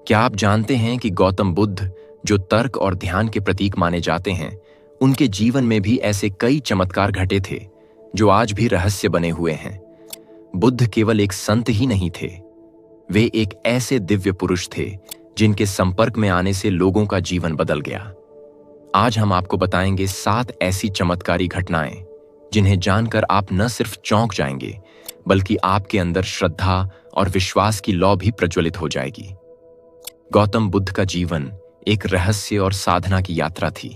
क्या आप जानते हैं कि गौतम बुद्ध, जो तर्क और ध्यान के प्रतीक माने जाते हैं, उनके जीवन में भी ऐसे कई चमत्कार घटे थे जो आज भी रहस्य बने हुए हैं। बुद्ध केवल एक संत ही नहीं थे, वे एक ऐसे दिव्य पुरुष थे जिनके संपर्क में आने से लोगों का जीवन बदल गया। आज हम आपको बताएंगे 7 ऐसी चमत्कारी घटनाएं जिन्हें जानकर आप न सिर्फ चौंक जाएंगे, बल्कि आपके अंदर श्रद्धा और विश्वास की लौ भी प्रज्वलित हो जाएगी। गौतम बुद्ध का जीवन एक रहस्य और साधना की यात्रा थी।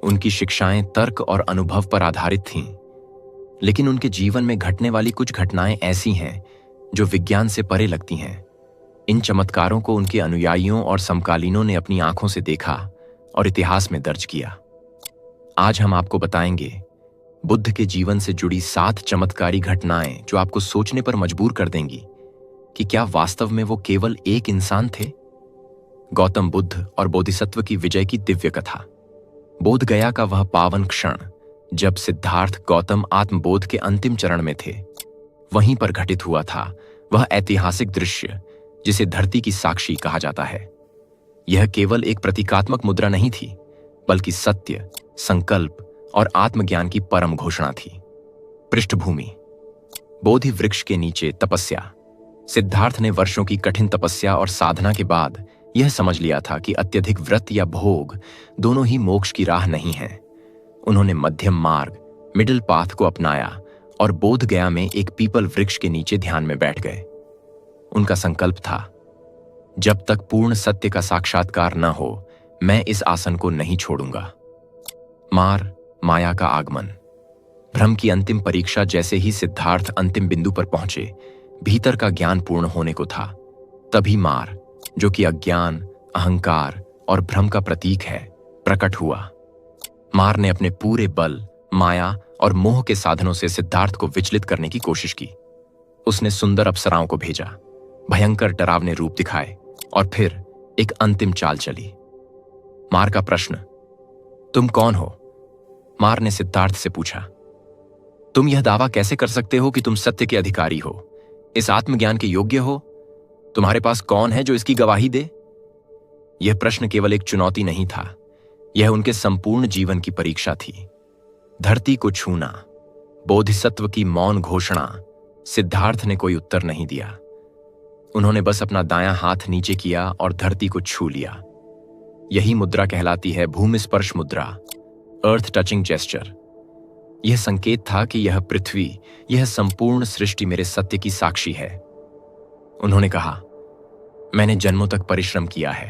उनकी शिक्षाएं तर्क और अनुभव पर आधारित थीं, लेकिन उनके जीवन में घटने वाली कुछ घटनाएं ऐसी हैं जो विज्ञान से परे लगती हैं। इन चमत्कारों को उनके अनुयायियों और समकालीनों ने अपनी आंखों से देखा और इतिहास में दर्ज किया। आज हम आपको बताएंगे बुद्ध के जीवन से जुड़ी 7 चमत्कारी घटनाएं जो आपको सोचने पर मजबूर कर देंगी कि क्या वास्तव में वो केवल एक इंसान थे। गौतम बुद्ध और बोधिसत्व की विजय की दिव्य कथा। बोध गया का वह पावन क्षण जब सिद्धार्थ गौतम आत्मबोध के अंतिम चरण में थे, वहीं पर घटित हुआ था वह ऐतिहासिक दृश्य जिसे धरती की साक्षी कहा जाता है। यह केवल एक प्रतीकात्मक मुद्रा नहीं थी, बल्कि सत्य, संकल्प और आत्मज्ञान की परम घोषणा थी। पृष्ठभूमि: बोधि वृक्ष के नीचे तपस्या। सिद्धार्थ ने वर्षों की कठिन तपस्या और साधना के बाद यह समझ लिया था कि अत्यधिक व्रत या भोग दोनों ही मोक्ष की राह नहीं है। उन्होंने मध्यम मार्ग, मिडिल पाथ को अपनाया और बोध गया में एक पीपल वृक्ष के नीचे ध्यान में बैठ गए। उनका संकल्प था, जब तक पूर्ण सत्य का साक्षात्कार न हो, मैं इस आसन को नहीं छोड़ूंगा। माया का आगमन। भ्रम की अंतिम परीक्षा। जैसे ही सिद्धार्थ अंतिम बिंदु पर पहुंचे, भीतर का ज्ञान पूर्ण होने को था, तभी मार, जो कि अज्ञान, अहंकार और भ्रम का प्रतीक है, प्रकट हुआ। मार ने अपने पूरे बल, माया और मोह के साधनों से सिद्धार्थ को विचलित करने की कोशिश की। उसने सुंदर अप्सराओं को भेजा, भयंकर डरावने रूप दिखाए और फिर एक अंतिम चाल चली। मार का प्रश्न, तुम कौन हो? मार ने सिद्धार्थ से पूछा, तुम यह दावा कैसे कर सकते हो कि तुम सत्य के अधिकारी हो, इस आत्मज्ञान के योग्य हो? तुम्हारे पास कौन है जो इसकी गवाही दे? यह प्रश्न केवल एक चुनौती नहीं था, यह उनके संपूर्ण जीवन की परीक्षा थी। धरती को छूना, बोधिसत्व की मौन घोषणा। सिद्धार्थ ने कोई उत्तर नहीं दिया। उन्होंने बस अपना दायां हाथ नीचे किया और धरती को छू लिया। यही मुद्रा कहलाती है भूमि स्पर्श मुद्रा, अर्थ टचिंग जेस्चर। यह संकेत था कि यह पृथ्वी, यह संपूर्ण सृष्टि मेरे सत्य की साक्षी है। उन्होंने कहा, मैंने जन्मों तक परिश्रम किया है,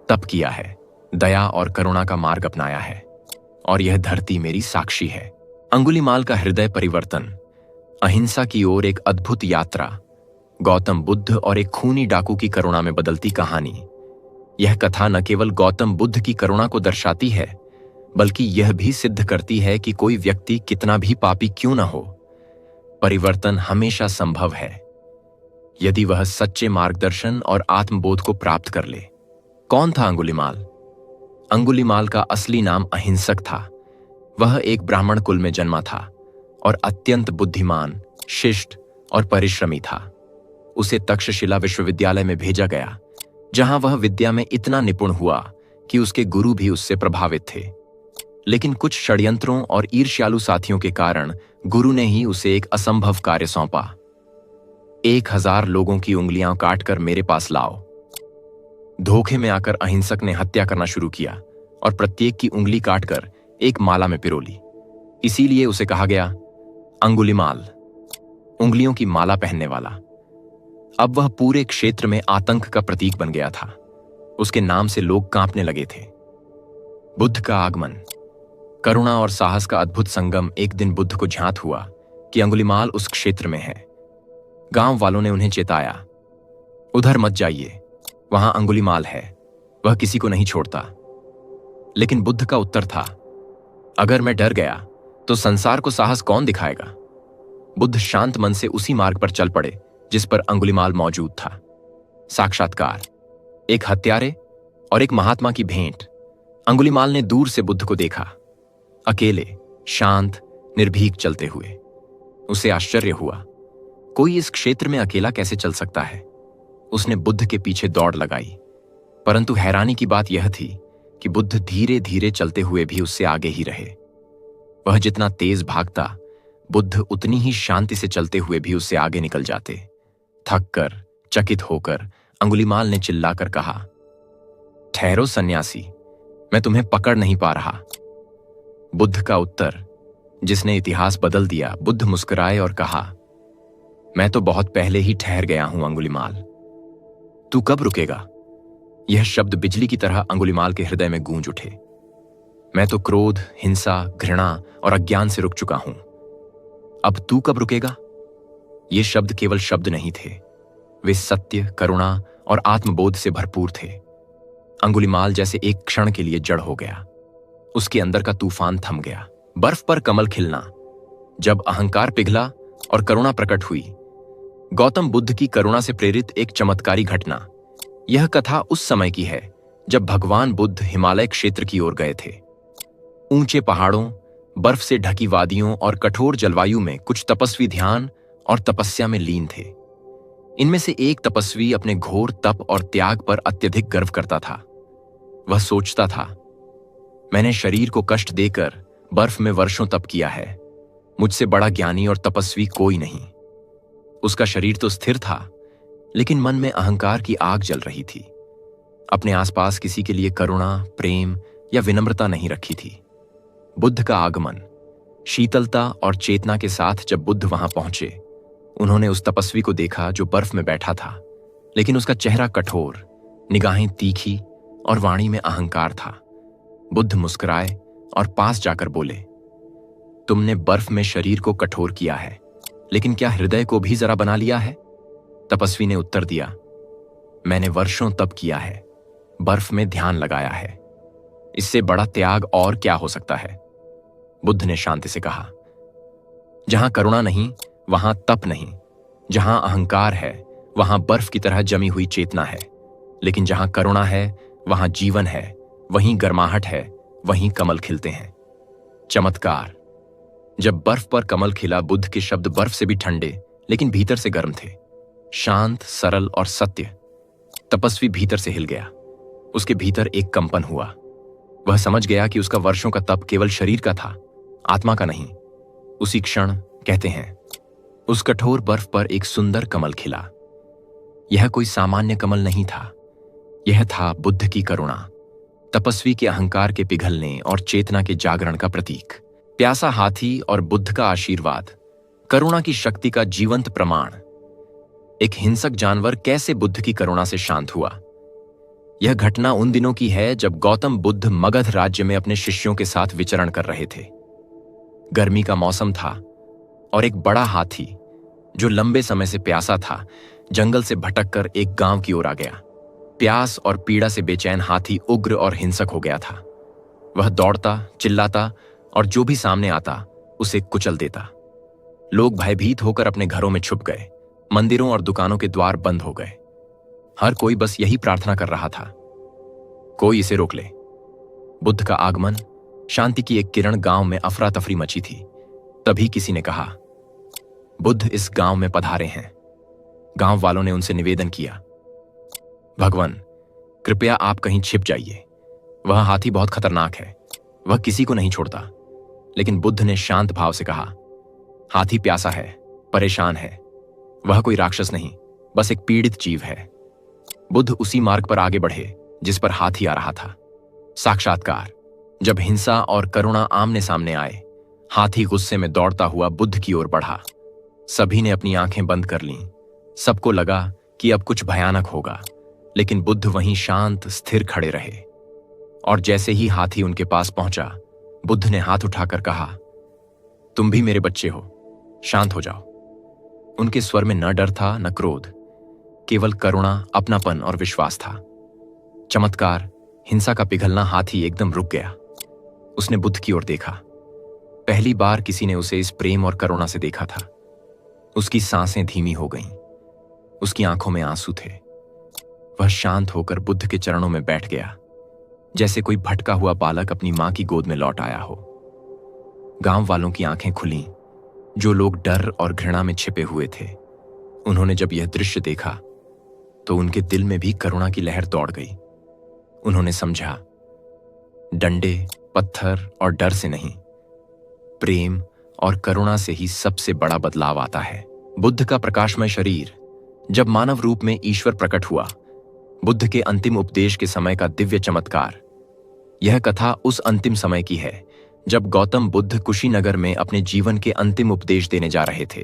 तप किया है, दया और करुणा का मार्ग अपनाया है, और यह धरती मेरी साक्षी है। अंगुलीमाल का हृदय परिवर्तन। अहिंसा की ओर एक अद्भुत यात्रा। गौतम बुद्ध और एक खूनी डाकू की करुणा में बदलती कहानी। यह कथा न केवल गौतम बुद्ध की करुणा को दर्शाती है, बल्कि यह भी सिद्ध करती है कि कोई व्यक्ति कितना भी पापी क्यों न हो, परिवर्तन हमेशा संभव है, यदि वह सच्चे मार्गदर्शन और आत्मबोध को प्राप्त कर ले। कौन था अंगुलीमाल? अंगुलीमाल का असली नाम अहिंसक था। वह एक ब्राह्मण कुल में जन्मा था और अत्यंत बुद्धिमान, शिष्ट और परिश्रमी था। उसे तक्षशिला विश्वविद्यालय में भेजा गया, जहां वह विद्या में इतना निपुण हुआ कि उसके गुरु भी उससे प्रभावित थे। लेकिन कुछ षड्यंत्रों और ईर्ष्यालु साथियों के कारण गुरु ने ही उसे एक असंभव कार्य सौंपा। 1000 लोगों की उंगलियां काटकर मेरे पास लाओ। धोखे में आकर अहिंसक ने हत्या करना शुरू किया और प्रत्येक की उंगली काटकर एक माला में पिरोली। इसीलिए उसे कहा गया अंगुलीमाल, उंगलियों की माला पहनने वाला। अब वह पूरे क्षेत्र में आतंक का प्रतीक बन गया था। उसके नाम से लोग कांपने लगे थे। बुद्ध का आगमन। करुणा और साहस का अद्भुत संगम। एक दिन बुद्ध को ज्ञात हुआ कि अंगुलीमाल उस क्षेत्र में है। गांव वालों ने उन्हें चेताया, उधर मत जाइए, वहां अंगुलीमाल है, वह किसी को नहीं छोड़ता। लेकिन बुद्ध का उत्तर था, अगर मैं डर गया तो संसार को साहस कौन दिखाएगा? बुद्ध शांत मन से उसी मार्ग पर चल पड़े जिस पर अंगुलीमाल मौजूद था। साक्षात्कार। एक हत्यारे और एक महात्मा की भेंट। अंगुलीमाल ने दूर से बुद्ध को देखा, अकेले, शांत, निर्भीक चलते हुए। उसे आश्चर्य हुआ, कोई इस क्षेत्र में अकेला कैसे चल सकता है? उसने बुद्ध के पीछे दौड़ लगाई परंतु हैरानी की बात यह थी कि बुद्ध धीरे धीरे चलते हुए भी उससे आगे ही रहे। वह जितना तेज भागता, बुद्ध उतनी ही शांति से चलते हुए भी उससे आगे निकल जाते। थक कर, चकित होकर अंगुलीमाल ने चिल्लाकर कहा, ठहरो सन्यासी, मैं तुम्हें पकड़ नहीं पा रहा। बुद्ध का उत्तर, जिसने इतिहास बदल दिया। बुद्ध मुस्कुराए और कहा, मैं तो बहुत पहले ही ठहर गया हूं अंगुलीमाल, तू कब रुकेगा? यह शब्द बिजली की तरह अंगुलीमाल के हृदय में गूंज उठे। मैं तो क्रोध, हिंसा, घृणा और अज्ञान से रुक चुका हूं, अब तू कब रुकेगा? ये शब्द केवल शब्द नहीं थे, वे सत्य, करुणा और आत्मबोध से भरपूर थे। अंगुलीमाल जैसे एक क्षण के लिए जड़ हो गया। उसके अंदर का तूफान थम गया। बर्फ पर कमल खिलना। जब अहंकार पिघला और करुणा प्रकट हुई। गौतम बुद्ध की करुणा से प्रेरित एक चमत्कारी घटना। यह कथा उस समय की है जब भगवान बुद्ध हिमालय क्षेत्र की ओर गए थे। ऊंचे पहाड़ों, बर्फ से ढकी वादियों और कठोर जलवायु में कुछ तपस्वी ध्यान और तपस्या में लीन थे। इनमें से एक तपस्वी अपने घोर तप और त्याग पर अत्यधिक गर्व करता था। वह सोचता था, मैंने शरीर को कष्ट देकर बर्फ में वर्षों तप किया है, मुझसे बड़ा ज्ञानी और तपस्वी कोई नहीं। उसका शरीर तो स्थिर था, लेकिन मन में अहंकार की आग जल रही थी। अपने आसपास किसी के लिए करुणा, प्रेम या विनम्रता नहीं रखी थी। बुद्ध का आगमन, शीतलता और चेतना के साथ जब बुद्ध वहां पहुंचे, उन्होंने उस तपस्वी को देखा जो बर्फ में बैठा था, लेकिन उसका चेहरा कठोर, निगाहें तीखी और वाणी में अहंकार था। बुद्ध मुस्कुराए और पास जाकर बोले, तुमने बर्फ में शरीर को कठोर किया है, लेकिन क्या हृदय को भी जरा बना लिया है? तपस्वी ने उत्तर दिया, मैंने वर्षों तप किया है, बर्फ में ध्यान लगाया है, इससे बड़ा त्याग और क्या हो सकता है? बुद्ध ने शांति से कहा, जहां करुणा नहीं वहां तप नहीं, जहां अहंकार है वहां बर्फ की तरह जमी हुई चेतना है, लेकिन जहां करुणा है वहां जीवन है, वहीं गर्माहट है, वहीं कमल खिलते हैं। चमत्कार। जब बर्फ पर कमल खिला, बुद्ध के शब्द बर्फ से भी ठंडे लेकिन भीतर से गर्म थे। शांत, सरल और सत्य। तपस्वी भीतर से हिल गया। उसके भीतर एक कंपन हुआ। वह समझ गया कि उसका वर्षों का तप केवल शरीर का था, आत्मा का नहीं। उसी क्षण, कहते हैं, उस कठोर बर्फ पर एक सुंदर कमल खिला। यह कोई सामान्य कमल नहीं था, यह था बुद्ध की करुणा, तपस्वी के अहंकार के पिघलने और चेतना के जागरण का प्रतीक। प्यासा हाथी और बुद्ध का आशीर्वाद, करुणा की शक्ति का जीवंत प्रमाण। एक हिंसक जानवर कैसे बुद्ध की करुणा से शांत हुआ? यह घटना उन दिनों की है जब गौतम बुद्ध मगध राज्य में अपने शिष्यों के साथ विचरण कर रहे थे। गर्मी का मौसम था और एक बड़ा हाथी, जो लंबे समय से प्यासा था, जंगल से भटककर एक गांव की ओर आ गया। प्यास और पीड़ा से बेचैन हाथी उग्र और हिंसक हो गया था। वह दौड़ता, चिल्लाता और जो भी सामने आता उसे कुचल देता। लोग भयभीत होकर अपने घरों में छुप गए। मंदिरों और दुकानों के द्वार बंद हो गए। हर कोई बस यही प्रार्थना कर रहा था, कोई इसे रोक ले। बुद्ध का आगमन, शांति की एक किरण। गांव में अफरा तफरी मची थी। तभी किसी ने कहा, बुद्ध इस गांव में पधारे हैं। गांव वालों ने उनसे निवेदन किया, भगवान, कृपया आप कहीं छिप जाइए। वह हाथी बहुत खतरनाक है, वह किसी को नहीं छोड़ता। लेकिन बुद्ध ने शांत भाव से कहा, हाथी प्यासा है, परेशान है, वह कोई राक्षस नहीं, बस एक पीड़ित जीव है। बुद्ध उसी मार्ग पर आगे बढ़े जिस पर हाथी आ रहा था। साक्षात्कार। जब हिंसा और करुणा आमने सामने आए, हाथी गुस्से में दौड़ता हुआ बुद्ध की ओर बढ़ा। सभी ने अपनी आंखें बंद कर लीं। सबको लगा कि अब कुछ भयानक होगा, लेकिन बुद्ध वहीं शांत, स्थिर खड़े रहे। और जैसे ही हाथी उनके पास पहुंचा, बुद्ध ने हाथ उठाकर कहा, तुम भी मेरे बच्चे हो, शांत हो जाओ। उनके स्वर में न डर था न क्रोध, केवल करुणा, अपनापन और विश्वास था। चमत्कार। हिंसा का पिघलना। हाथी एकदम रुक गया। उसने बुद्ध की ओर देखा। पहली बार किसी ने उसे इस प्रेम और करुणा से देखा था। उसकी सांसें धीमी हो गईं। उसकी आंखों में आंसू थे। वह शांत होकर बुद्ध के चरणों में बैठ गया, जैसे कोई भटका हुआ बालक अपनी मां की गोद में लौट आया हो। गांव वालों की आंखें खुलीं, जो लोग डर और घृणा में छिपे हुए थे। उन्होंने जब यह दृश्य देखा तो उनके दिल में भी करुणा की लहर दौड़ गई। उन्होंने समझा, डंडे, पत्थर और डर से नहीं, प्रेम और करुणा से ही सबसे बड़ा बदलाव आता है। बुद्ध का प्रकाशमय शरीर जब मानव रूप में ईश्वर प्रकट हुआ, बुद्ध के अंतिम उपदेश के समय का दिव्य चमत्कार। यह कथा उस अंतिम समय की है जब गौतम बुद्ध कुशीनगर में अपने जीवन के अंतिम उपदेश देने जा रहे थे।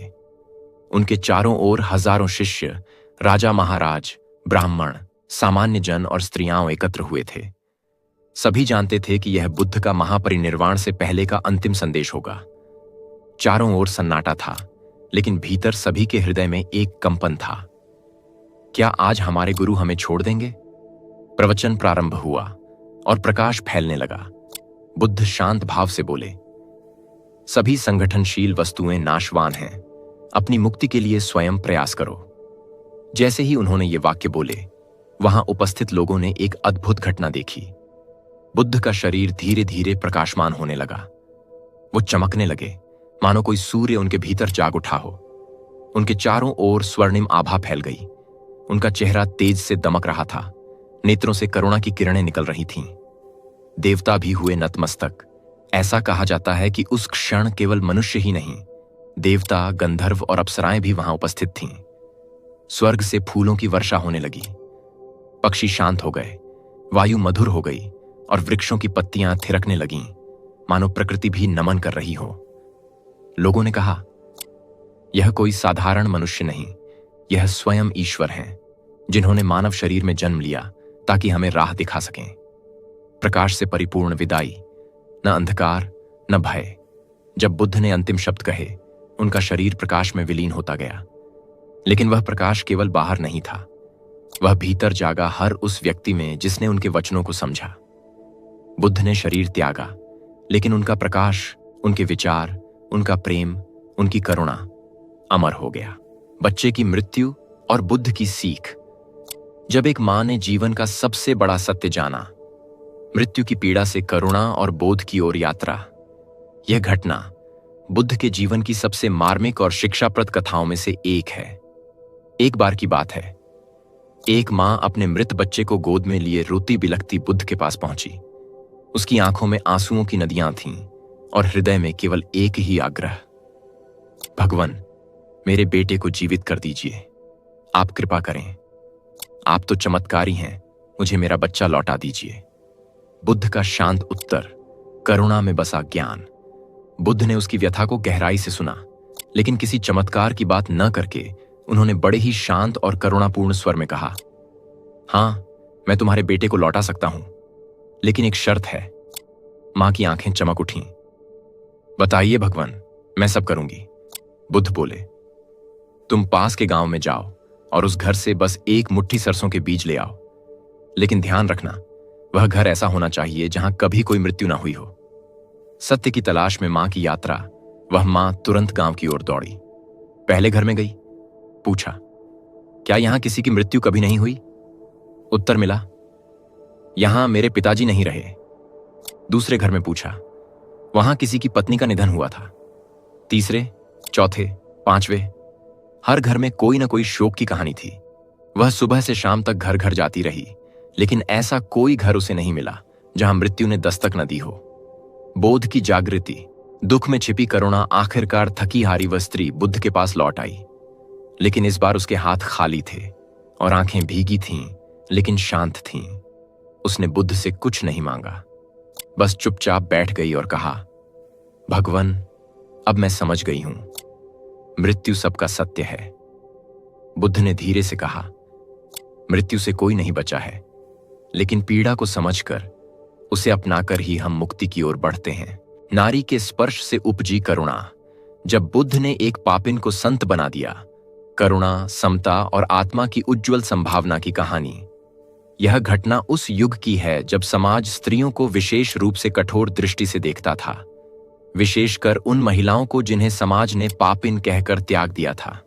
उनके चारों ओर हजारों शिष्य, राजा महाराज, ब्राह्मण, सामान्य जन और स्त्रियां एकत्र हुए थे। सभी जानते थे कि यह बुद्ध का महापरिनिर्वाण से पहले का अंतिम संदेश होगा। चारों ओर सन्नाटा था, लेकिन भीतर सभी के हृदय में एक कंपन था। क्या आज हमारे गुरु हमें छोड़ देंगे? प्रवचन प्रारंभ हुआ और प्रकाश फैलने लगा। बुद्ध शांत भाव से बोले, सभी संगठनशील वस्तुएं नाशवान हैं, अपनी मुक्ति के लिए स्वयं प्रयास करो। जैसे ही उन्होंने ये वाक्य बोले, वहां उपस्थित लोगों ने एक अद्भुत घटना देखी। बुद्ध का शरीर धीरे धीरे प्रकाशमान होने लगा। वो चमकने लगे, मानो कोई सूर्य उनके भीतर जाग उठा हो। उनके चारों ओर स्वर्णिम आभा फैल गई। उनका चेहरा तेज से दमक रहा था, नेत्रों से करुणा की किरणें निकल रही थीं। देवता भी हुए नतमस्तक। ऐसा कहा जाता है कि उस क्षण केवल मनुष्य ही नहीं, देवता, गंधर्व और अप्सराएं भी वहां उपस्थित थीं। स्वर्ग से फूलों की वर्षा होने लगी। पक्षी शांत हो गए, वायु मधुर हो गई और वृक्षों की पत्तियां थिरकने लगीं, मानो प्रकृति भी नमन कर रही हो। लोगों ने कहा, यह कोई साधारण मनुष्य नहीं, यह स्वयं ईश्वर हैं, जिन्होंने मानव शरीर में जन्म लिया ताकि हमें राह दिखा सकें। प्रकाश से परिपूर्ण विदाई, न अंधकार न भय। जब बुद्ध ने अंतिम शब्द कहे, उनका शरीर प्रकाश में विलीन होता गया। लेकिन वह प्रकाश केवल बाहर नहीं था, वह भीतर जागा हर उस व्यक्ति में जिसने उनके वचनों को समझा। बुद्ध ने शरीर त्यागा, लेकिन उनका प्रकाश, उनके विचार, उनका प्रेम, उनकी करुणा अमर हो गया। बच्चे की मृत्यु और बुद्ध की सीख। जब एक मां ने जीवन का सबसे बड़ा सत्य जाना, मृत्यु की पीड़ा से करुणा और बोध की ओर यात्रा, यह घटना बुद्ध के जीवन की सबसे मार्मिक और शिक्षाप्रद कथाओं में से एक है। एक बार की बात है, एक मां अपने मृत बच्चे को गोद में लिए रोती बिलखती बुद्ध के पास पहुंची। उसकी आंखों में आंसुओं की नदियां थीं और हृदय में केवल एक ही आग्रह, भगवान, मेरे बेटे को जीवित कर दीजिए, आप कृपा करें, आप तो चमत्कारी हैं, मुझे मेरा बच्चा लौटा दीजिए। बुद्ध का शांत उत्तर, करुणा में बसा ज्ञान। बुद्ध ने उसकी व्यथा को गहराई से सुना, लेकिन किसी चमत्कार की बात न करके उन्होंने बड़े ही शांत और करुणापूर्ण स्वर में कहा, हां, मैं तुम्हारे बेटे को लौटा सकता हूं, लेकिन एक शर्त है। मां की आंखें चमक उठीं। बताइए भगवान, मैं सब करूंगी। बुद्ध बोले, तुम पास के गांव में जाओ और उस घर से बस एक मुट्ठी सरसों के बीज ले आओ, लेकिन ध्यान रखना, वह घर ऐसा होना चाहिए जहां कभी कोई मृत्यु ना हुई हो। सत्य की तलाश में मां की यात्रा। वह मां तुरंत गांव की ओर दौड़ी। पहले घर में गई, पूछा, क्या यहां किसी की मृत्यु कभी नहीं हुई? उत्तर मिला, यहां मेरे पिताजी नहीं रहे। दूसरे घर में पूछा, वहां किसी की पत्नी का निधन हुआ था। तीसरे, चौथे, पांचवें, हर घर में कोई ना कोई शोक की कहानी थी। वह सुबह से शाम तक घर घर जाती रही, लेकिन ऐसा कोई घर उसे नहीं मिला जहां मृत्यु ने दस्तक न दी हो। बोध की जागृति, दुख में छिपी करुणा। आखिरकार थकी हारी वह स्त्री बुद्ध के पास लौट आई, लेकिन इस बार उसके हाथ खाली थे और आंखें भीगी थीं, लेकिन शांत थीं। उसने बुद्ध से कुछ नहीं मांगा, बस चुपचाप बैठ गई और कहा, भगवान, अब मैं समझ गई हूं, मृत्यु सबका सत्य है। बुद्ध ने धीरे से कहा, मृत्यु से कोई नहीं बचा है, लेकिन पीड़ा को समझकर, उसे अपनाकर ही हम मुक्ति की ओर बढ़ते हैं। नारी के स्पर्श से उपजी करुणा। जब बुद्ध ने एक पापिन को संत बना दिया, करुणा, समता और आत्मा की उज्जवल संभावना की कहानी। यह घटना उस युग की है जब समाज स्त्रियों को विशेष रूप से कठोर दृष्टि से देखता था, विशेषकर उन महिलाओं को जिन्हें समाज ने पापिन कहकर त्याग दिया था।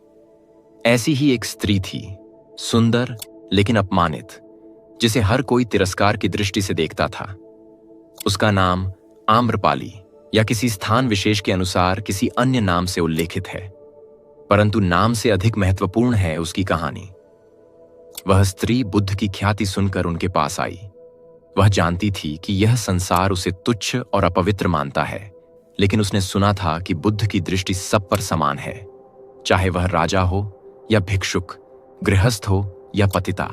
ऐसी ही एक स्त्री थी, सुंदर लेकिन अपमानित, जिसे हर कोई तिरस्कार की दृष्टि से देखता था। उसका नाम आम्रपाली या किसी स्थान विशेष के अनुसार किसी अन्य नाम से उल्लेखित है, परंतु नाम से अधिक महत्वपूर्ण है उसकी कहानी। वह स्त्री बुद्ध की ख्याति सुनकर उनके पास आई। वह जानती थी कि यह संसार उसे तुच्छ और अपवित्र मानता है, लेकिन उसने सुना था कि बुद्ध की दृष्टि सब पर समान है, चाहे वह राजा हो या भिक्षुक, गृहस्थ हो या पतिता।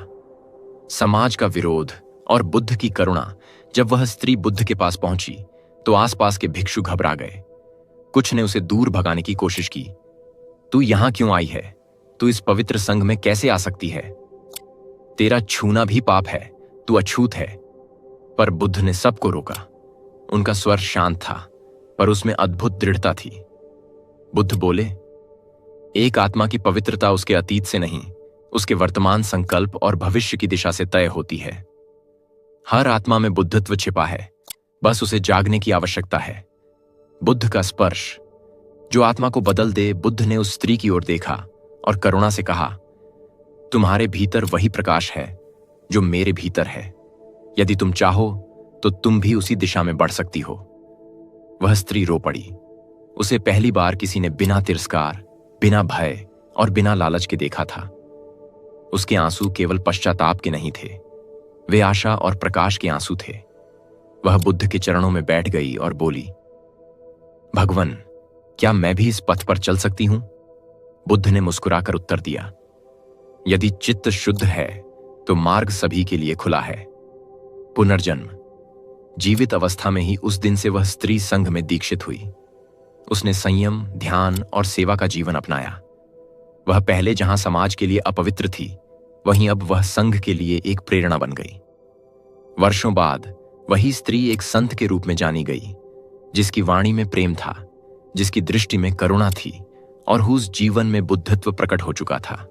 समाज का विरोध और बुद्ध की करुणा। जब वह स्त्री बुद्ध के पास पहुंची तो आसपास के भिक्षु घबरा गए। कुछ ने उसे दूर भगाने की कोशिश की। तू यहां क्यों आई है? तू इस पवित्र संघ में कैसे आ सकती है? तेरा छूना भी पाप है, तू अछूत है। पर बुद्ध ने सबको रोका। उनका स्वर शांत था, पर उसमें अद्भुत दृढ़ता थी। बुद्ध बोले, एक आत्मा की पवित्रता उसके अतीत से नहीं, उसके वर्तमान संकल्प और भविष्य की दिशा से तय होती है। हर आत्मा में बुद्धत्व छिपा है, बस उसे जागने की आवश्यकता है। बुद्ध का स्पर्श जो आत्मा को बदल दे। बुद्ध ने उस स्त्री की ओर देखा और करुणा से कहा, तुम्हारे भीतर वही प्रकाश है जो मेरे भीतर है। यदि तुम चाहो तो तुम भी उसी दिशा में बढ़ सकती हो। वह स्त्री रो पड़ी। उसे पहली बार किसी ने बिना तिरस्कार, बिना भय और बिना लालच के देखा था। उसके आंसू केवल पश्चाताप के नहीं थे, वे आशा और प्रकाश के आंसू थे। वह बुद्ध के चरणों में बैठ गई और बोली, भगवन, क्या मैं भी इस पथ पर चल सकती हूं? बुद्ध ने मुस्कुराकर उत्तर दिया, यदि चित्त शुद्ध है तो मार्ग सभी के लिए खुला है। पुनर्जन्म। जीवित अवस्था में ही उस दिन से वह स्त्री संघ में दीक्षित हुई। उसने संयम, ध्यान और सेवा का जीवन अपनाया। वह पहले जहां समाज के लिए अपवित्र थी, वहीं अब वह संघ के लिए एक प्रेरणा बन गई। वर्षों बाद वही स्त्री एक संत के रूप में जानी गई, जिसकी वाणी में प्रेम था, जिसकी दृष्टि में करुणा थी और whose जीवन में बुद्धत्व प्रकट हो चुका था।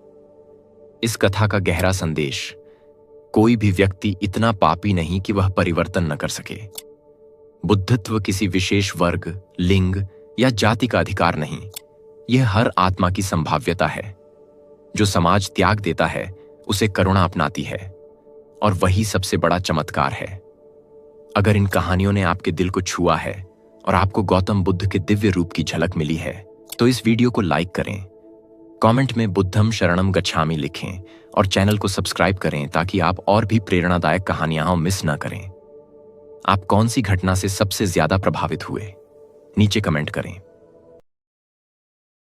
इस कथा का गहरा संदेश, कोई भी व्यक्ति इतना पापी नहीं कि वह परिवर्तन न कर सके। बुद्धत्व किसी विशेष वर्ग, लिंग या जाति का अधिकार नहीं, यह हर आत्मा की संभाव्यता है। जो समाज त्याग देता है उसे करुणा अपनाती है, और वही सबसे बड़ा चमत्कार है। अगर इन कहानियों ने आपके दिल को छुआ है और आपको गौतम बुद्ध के दिव्य रूप की झलक मिली है, तो इस वीडियो को लाइक करें, कमेंट में बुद्धम शरणम गच्छामि लिखें और चैनल को सब्सक्राइब करें ताकि आप और भी प्रेरणादायक कहानियां मिस न करें। आप कौन सी घटना से सबसे ज्यादा प्रभावित हुए? नीचे कमेंट करें।